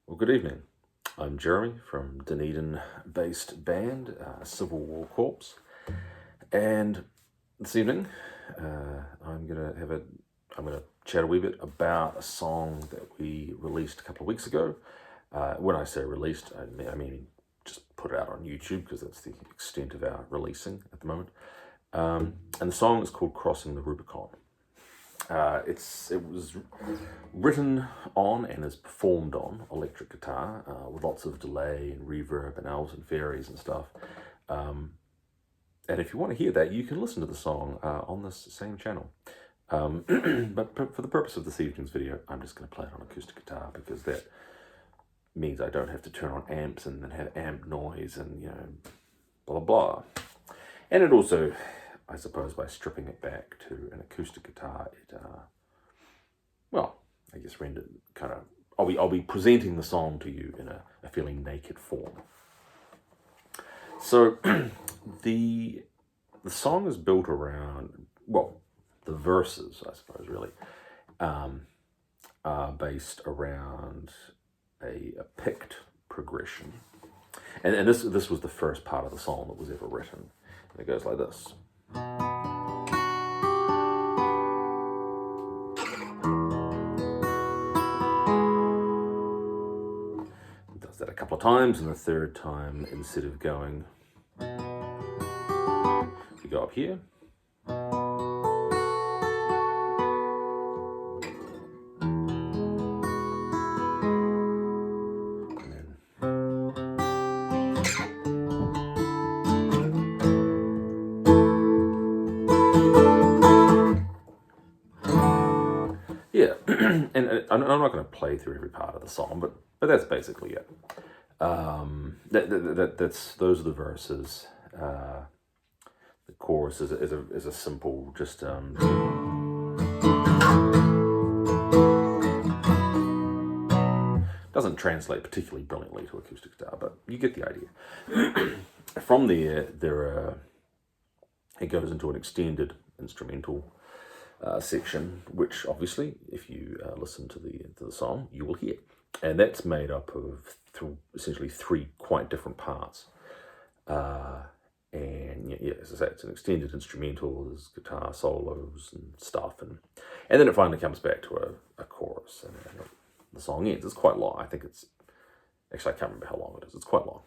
Well, good evening. I'm Jeremy from Dunedin-based band Civil War Corps, and this evening I'm gonna chat a wee bit about a song that we released a couple of weeks ago. When I say released, I mean just put it out on YouTube because that's the extent of our releasing at the moment. And the song is called "Crossing the Rubicon." It was written on and is performed on electric guitar with lots of delay and reverb and elves and fairies and stuff. And if you want to hear that, you can listen to the song on this same channel. But for the purpose of this evening's video, I'm just going to play it on acoustic guitar because that means I don't have to turn on amps and then have amp noise and, blah, blah, blah. And it also, I suppose, by stripping it back to an acoustic guitar, I guess rendered kind of, I'll be presenting the song to you in a fairly naked form. So the song is built around, the verses, I suppose, really, are based around a picked progression. And this was the first part of the song that was ever written. And it goes like this. It does that a couple of times, and the third time, instead of going, you go up here. Yeah, and I'm not going to play through every part of the song, but that's basically it. Those are the verses. The chorus is a simple, just doesn't translate particularly brilliantly to acoustic guitar, but you get the idea. From there it goes into an extended instrumental section, which obviously, if you listen to the song, you will hear, and that's made up of essentially three quite different parts. And as I say, it's an extended instrumental. There's guitar solos and stuff, and then it finally comes back to a chorus, and the song ends. It's quite long. I think it's actually, I can't remember how long it is. It's quite long.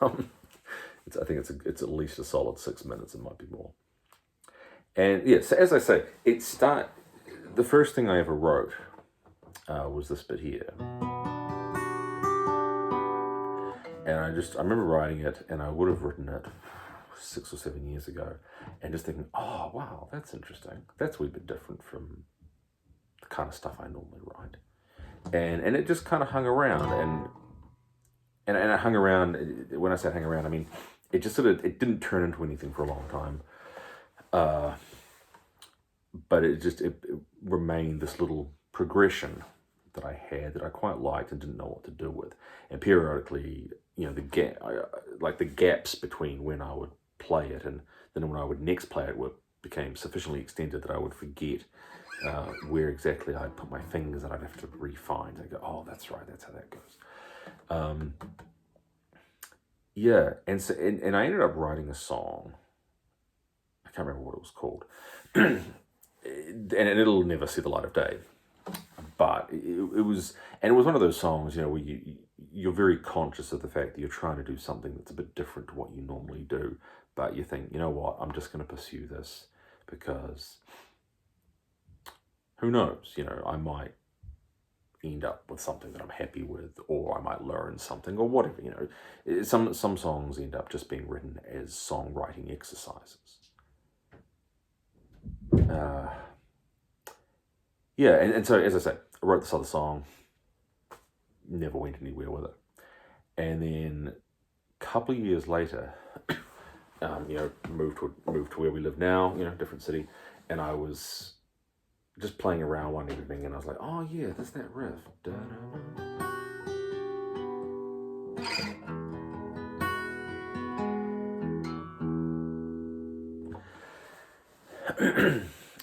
I think it's at least a solid 6 minutes. It might be more. And so as I say, the first thing I ever wrote was this bit here. And I remember writing it, and I would have written it 6 or 7 years ago, and just thinking, oh, wow, that's interesting. That's a wee bit different from the kind of stuff I normally write. And it just kind of hung around, and it hung around. When I say hang around, I mean, it just it didn't turn into anything for a long time. But it remained this little progression that I had that I quite liked and didn't know what to do with. And periodically, the gaps between when I would play it and then when I would next play it became sufficiently extended that I would forget where exactly I'd put my fingers, and I'd have to re-find. I go, oh, that's right, that's how that goes. And so and I ended up writing a song. I can't remember what it was called. And it'll never see the light of day. But it was one of those songs, where you're very conscious of the fact that you're trying to do something that's a bit different to what you normally do. But you think, you know what, I'm just going to pursue this because who knows, I might end up with something that I'm happy with, or I might learn something, or whatever, Some songs end up just being written as songwriting exercises. And so, as I say, I wrote this other song, never went anywhere with it. And then a couple of years later, moved to where we live now, different city, and I was just playing around one evening, and I was like, oh yeah, there's that riff.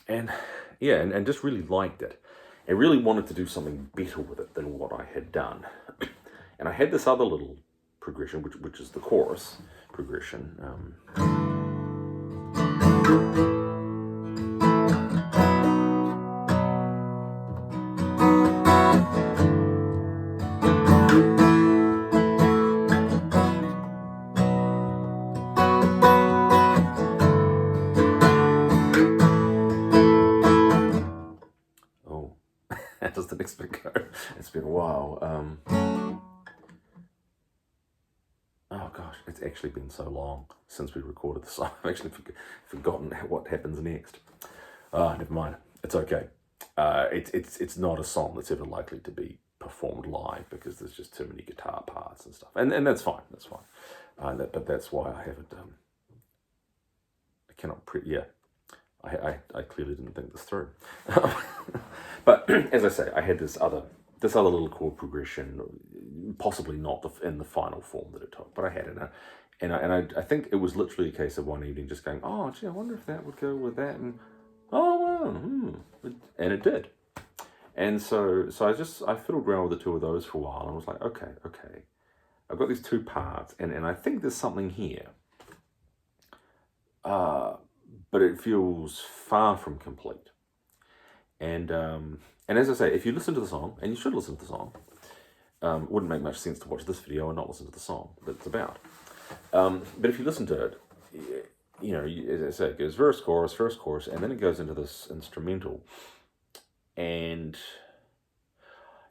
And just really liked it. I really wanted to do something better with it than what I had done. And I had this other little progression, which is the chorus progression. Oh, how does the next bit go? It's been a while. Oh gosh, it's actually been so long since we recorded the song. I've actually forgotten what happens next. Never mind. It's okay. It's not a song that's ever likely to be performed live because there's just too many guitar parts and stuff, and that's fine. That's fine. But that's why I haven't. I cannot. I clearly didn't think this through. But as I say, I had this other little chord progression, possibly not in the final form that it took, but I had it. And I think it was literally a case of one evening just going, oh, gee, I wonder if that would go with that, and oh, well, and it did. And so I fiddled around with the two of those for a while, and I was like, okay, I've got these two parts, and I think there's something here. But it feels far from complete. And as I say, if you listen to the song, and you should listen to the song, it wouldn't make much sense to watch this video and not listen to the song that it's about. But if you listen to it, you know, as I say, it goes verse, chorus, and then it goes into this instrumental. And,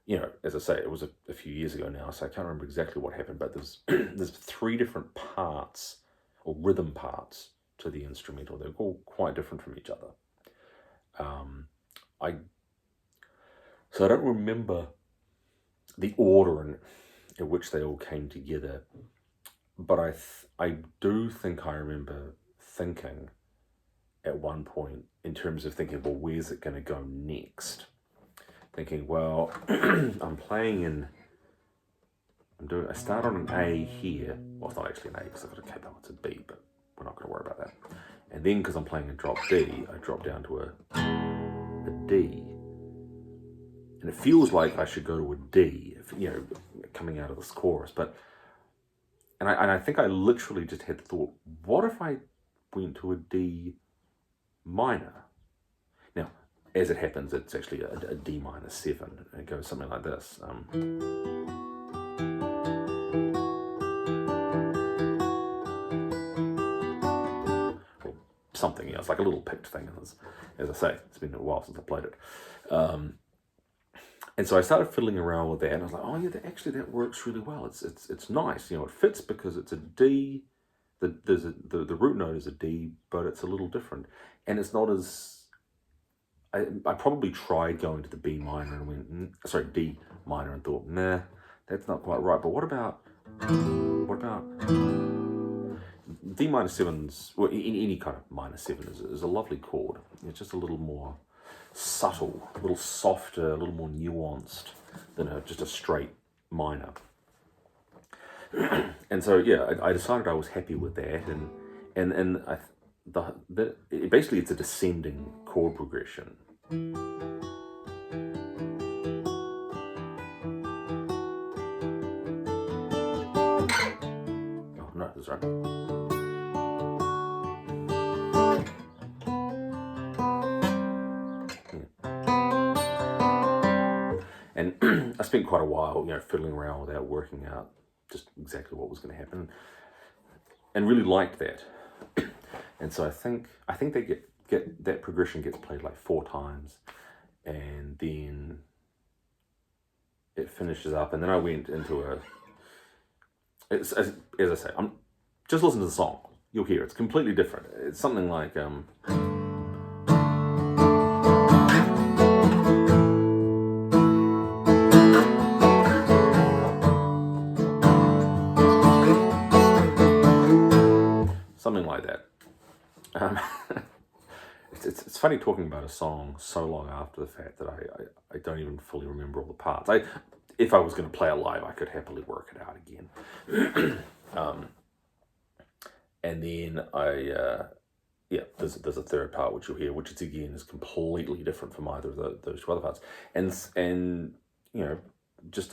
you know, as I say, it was a few years ago now, so I can't remember exactly what happened, but there's three different parts, or rhythm parts, to the instrumental. They're all quite different from each other. So I don't remember the order in which they all came together, but I do think I remember thinking at one point, in terms of thinking, well, where's it going to go next? Thinking, well, I start on an A here. Well, it's not actually an A because I've got a K balance, it's a B, but we're not going to worry about that. And then because I'm playing a drop D, I drop down to a D. And it feels like I should go to a D, you know, coming out of this chorus. And I think I literally just had the thought, what if I went to a D minor? Now, as it happens, it's actually a D minor 7, and it goes something like this. Something else, like a little picked thing. As I say, it's been a while since I played it. And so I started fiddling around with that, and I was like, oh yeah, that works really well. It's nice, you know, it fits because it's a D. The root note is a D, but it's a little different, and it's not as. I probably tried going to the B minor and went, D minor, and thought, nah, that's not quite right. But what about D minor 7s, well, any kind of minor 7 is a lovely chord. It's just a little more subtle, a little softer, a little more nuanced than just a straight minor. And so, yeah, I decided I was happy with that, and basically it's a descending chord progression. Oh no, that's right. And I spent quite a while, you know, fiddling around with that, working out just exactly what was going to happen, and really liked that. And so I think they get that progression gets played like 4 times, and then it finishes up, and then I went into as I say, I'm just listen to the song. You'll hear it's completely different. It's something like something like that. It's funny talking about a song so long after the fact that I don't even fully remember all the parts. If I was going to play it live, I could happily work it out again. And then there's a third part which you'll hear, which is completely different from either of those two other parts. And you know,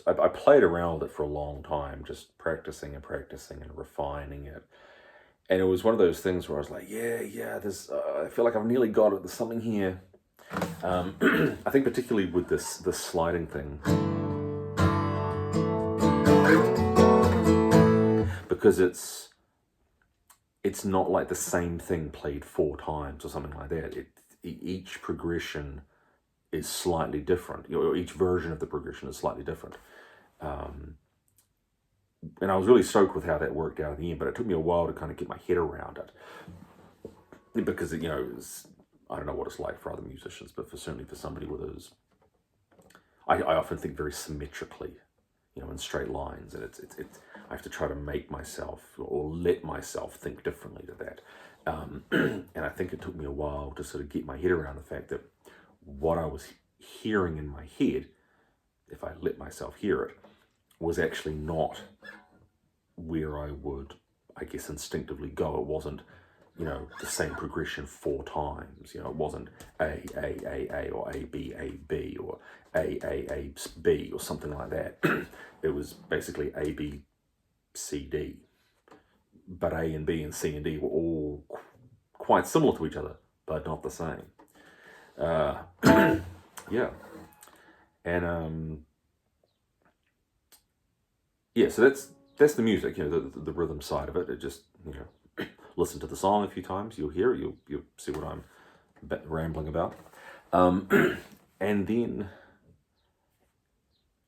I played around with it for a long time, just practicing and practicing and refining it. And it was one of those things where I was like, yeah, there's, I feel like I've nearly got it. There's something here. I think particularly with this sliding thing, because it's not like the same thing played 4 times or something like that. Each progression is slightly different. Each version of the progression is slightly different. And I was really stoked with how that worked out in the end, but it took me a while to kind of get my head around it, because it was, I don't know what it's like for other musicians, but certainly for somebody with those, I often think very symmetrically, in straight lines, and it's I have to try to make myself or let myself think differently to that, and I think it took me a while to sort of get my head around the fact that what I was hearing in my head, if I let myself hear it, was actually not where I would, I guess, instinctively go. It wasn't, the same progression 4 times. It wasn't A, or A, B, or A, B, or something like that. It was basically A, B, C, D. But A and B and C and D were all quite similar to each other, but not the same. Yeah. And, yeah, so that's the music, the rhythm side of it. It just, listen to the song a few times, you'll hear it, you'll see what I'm rambling about. And then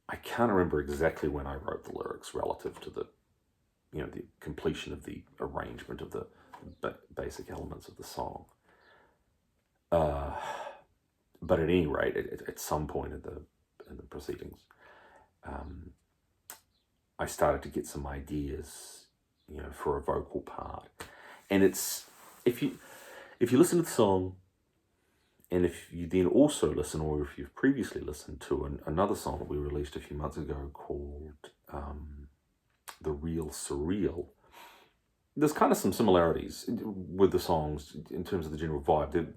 I can't remember exactly when I wrote the lyrics relative to the, the completion of the arrangement of the basic elements of the song. But at any rate, at some point in the proceedings, I started to get some ideas, for a vocal part. And it's, if you listen to the song, and if you then also listen, or if you've previously listened to another song that we released a few months ago called The Real Surreal, there's kind of some similarities with the songs in terms of the general vibe. They're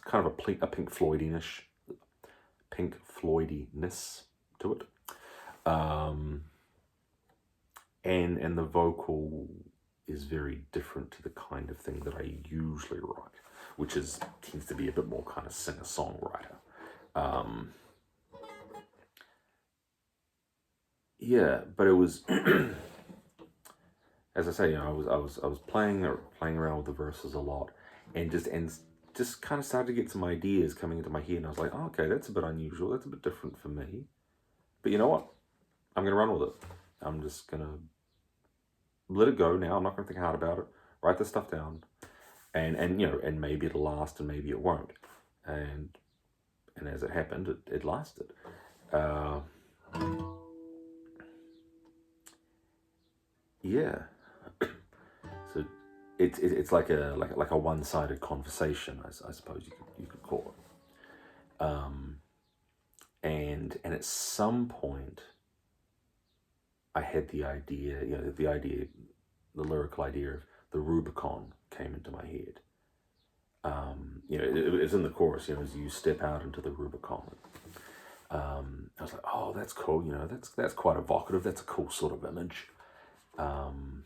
kind of a Pink Floydiness to it. And the vocal is very different to the kind of thing that I usually write, which tends to be a bit more kind of singer-songwriter. Yeah, but it was, as I say, I was playing around with the verses a lot, and just kind of started to get some ideas coming into my head, and I was like, oh, okay, that's a bit unusual, that's a bit different for me. But you know what? I'm gonna run with it. I'm just gonna let it go now. I'm not gonna think hard about it. Write this stuff down, and maybe it'll last, and maybe it won't. And as it happened, it lasted. Yeah. So it's like a one-sided conversation, I suppose you could call it. And at some point, I had the idea, the lyrical idea of the Rubicon came into my head. It's in the chorus, as you step out into the Rubicon. I was like, oh, that's cool, that's quite evocative, that's a cool sort of image. And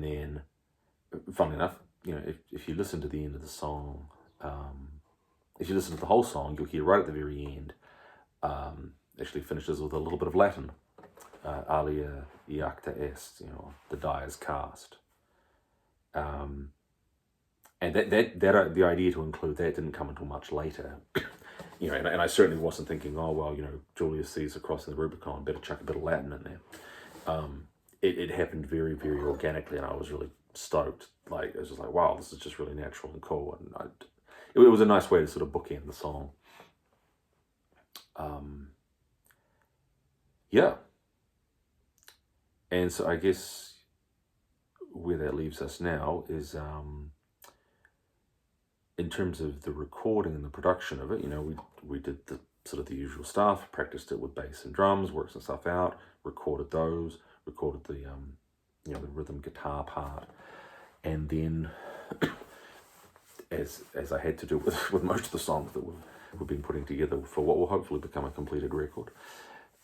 then, funnily enough, if you listen to the end of the song, if you listen to the whole song, you'll hear right at the very end, actually finishes with a little bit of Latin. Alia iacta est, the die is cast. And that the idea to include that didn't come until much later. And I certainly wasn't thinking, oh, well, Julius Caesar crossing the Rubicon, better chuck a bit of Latin in there. It happened very, very organically, and I was really stoked. Like, it was just like, wow, this is just really natural and cool. And it was a nice way to sort of bookend the song. Yeah. And so I guess where that leaves us now is, in terms of the recording and the production of it, we did the sort of the usual stuff, practiced it with bass and drums, worked some stuff out, recorded the the rhythm guitar part, and then as I had to do with most of the songs that we've been putting together for what will hopefully become a completed record.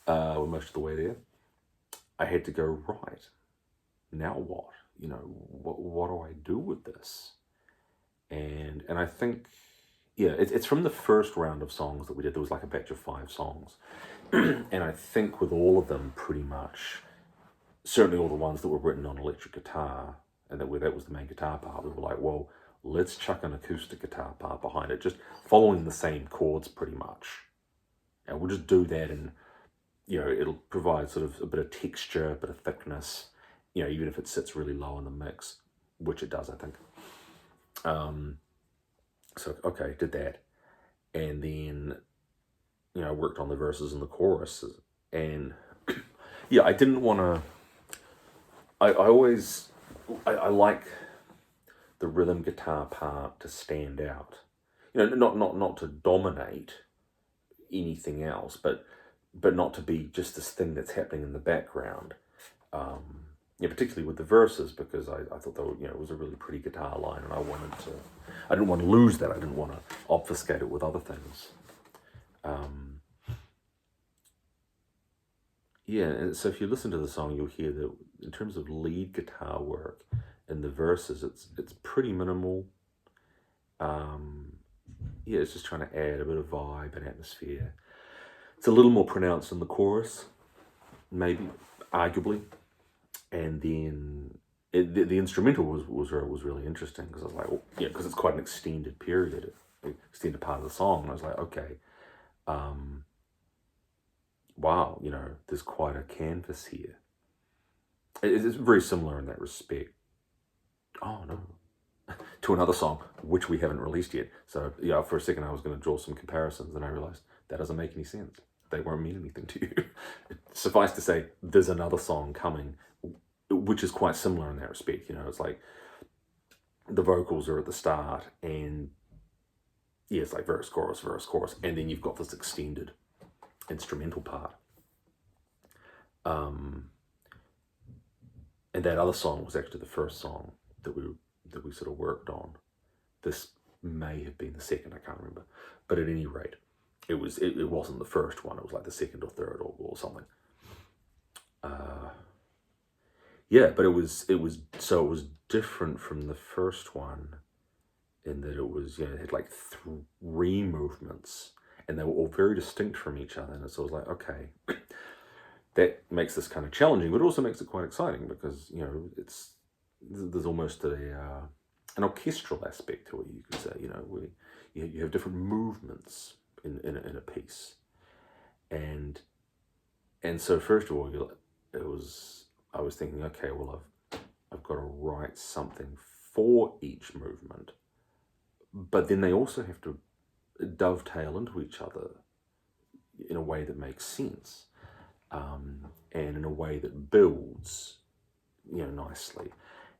We're most of the way there. I had to go, right, now what? You know, what do I do with this? And I think, yeah, it's from the first round of songs that we did. There was like a batch of 5 songs. And I think with all of them, pretty much, certainly all the ones that were written on electric guitar, and that was the main guitar part, we were like, well, let's chuck an acoustic guitar part behind it, just following the same chords pretty much. And we'll just do that, and, you know, it'll provide sort of a bit of texture, a bit of thickness, you know, even if it sits really low in the mix, which it does, I think. So, okay, did that. And then, you know, I worked on the verses and the chorus. And, yeah, I didn't want to... I like the rhythm guitar part to stand out. You know, not to dominate anything else, but not to be just this thing that's happening in the background. Yeah, particularly with the verses, because I thought that, you know, it was a really pretty guitar line, and I didn't want to lose that. I didn't want to obfuscate it with other things. Yeah, and so if you listen to the song, you'll hear that in terms of lead guitar work in the verses, it's pretty minimal. Yeah, it's just trying to add a bit of vibe and atmosphere. It's a little more pronounced in the chorus, maybe, arguably. And then the instrumental was really interesting, because I was like, well, yeah, because it's quite an extended period, extended part of the song. And I was like, okay, wow, you know, there's quite a canvas here. It's very similar in that respect. Oh no, to another song which we haven't released yet. So yeah, for a second I was going to draw some comparisons, and I realized that doesn't make any sense. They won't mean anything to you. Suffice to say, there's another song coming, which is quite similar in that respect. You know, it's like the vocals are at the start, and yeah, it's like verse, chorus, and then you've got this extended instrumental part. And that other song was actually the first song that we sort of worked on. This may have been the second, I can't remember. But at any rate, it wasn't the first one. It was like the second or third or something. Yeah, but it was different from the first one in that it was, you know, it had like 3 movements, and they were all very distinct from each other. And so I was like, okay, that makes this kind of challenging, but it also makes it quite exciting, because, you know, there's almost an orchestral aspect to it, you could say. You know, where you have different movements in a piece, and so first of all, I was thinking, okay, well, I've got to write something for each movement, but then they also have to dovetail into each other in a way that makes sense, and in a way that builds, you know, nicely.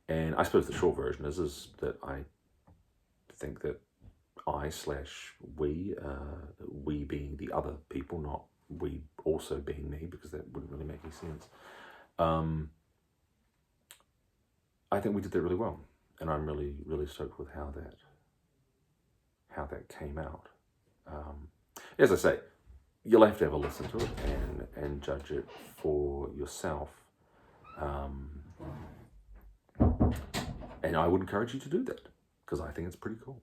And I suppose the short version is that I think that we being the other people, not we also being me, because that wouldn't really make any sense. I think we did that really well, and I'm really, really stoked with how that came out. As I say, you'll have to have a listen to it and judge it for yourself. And I would encourage you to do that, because I think it's pretty cool.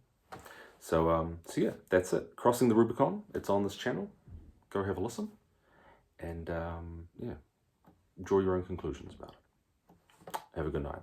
So yeah, that's it. Crossing the Rubicon. It's on this channel. Go have a listen, and yeah, draw your own conclusions about it. Have a good night.